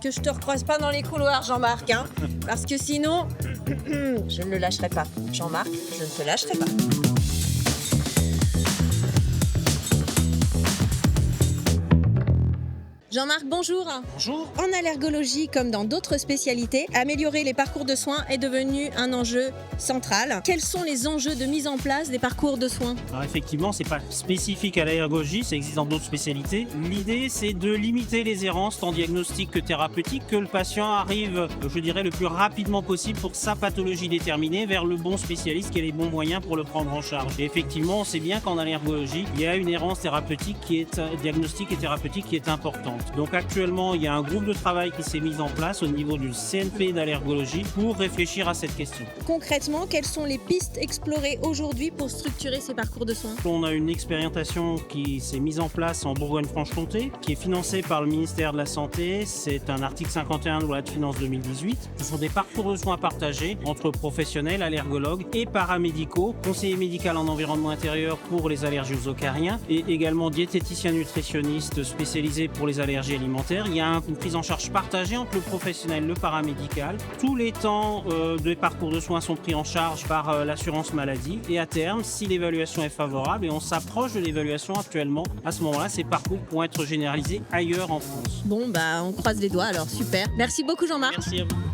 Que je te recroise pas dans les couloirs, Jean-Marc, hein, parce que sinon, je ne le lâcherai pas. Jean-Marc, je ne te lâcherai pas. Jean-Marc, bonjour. Bonjour. En allergologie, comme dans d'autres spécialités, améliorer les parcours de soins est devenu un enjeu central. Quels sont les enjeux de mise en place des parcours de soins ? Alors effectivement, c'est pas spécifique à l'allergologie, ça existe dans d'autres spécialités. L'idée, c'est de limiter les errances tant diagnostiques que thérapeutiques, que le patient arrive, je dirais, le plus rapidement possible pour sa pathologie déterminée vers le bon spécialiste qui a les bons moyens pour le prendre en charge. Et effectivement, on sait bien qu'en allergologie, il y a une errance thérapeutique diagnostique et thérapeutique qui est importante. Donc actuellement, il y a un groupe de travail qui s'est mis en place au niveau du CNP d'allergologie pour réfléchir à cette question. Concrètement, quelles sont les pistes explorées aujourd'hui pour structurer ces parcours de soins ? On a une expérimentation qui s'est mise en place en Bourgogne-Franche-Comté, qui est financée par le ministère de la Santé. C'est un article 51 de la loi de finances 2018. Ce sont des parcours de soins partagés entre professionnels, allergologues et paramédicaux, conseiller médical en environnement intérieur pour les allergies aux acariens et également diététicien nutritionniste spécialisé pour les allergies alimentaires. Il y a une prise en charge partagée entre le professionnel et le paramédical. Tous les temps des parcours de soins sont pris en charge par l'assurance maladie et à terme, si l'évaluation est favorable, et on s'approche de l'évaluation actuellement, à ce moment-là, ces parcours pourront être généralisés ailleurs en France. Bon, on croise les doigts alors, super. Merci beaucoup Jean-Marc. Merci à vous.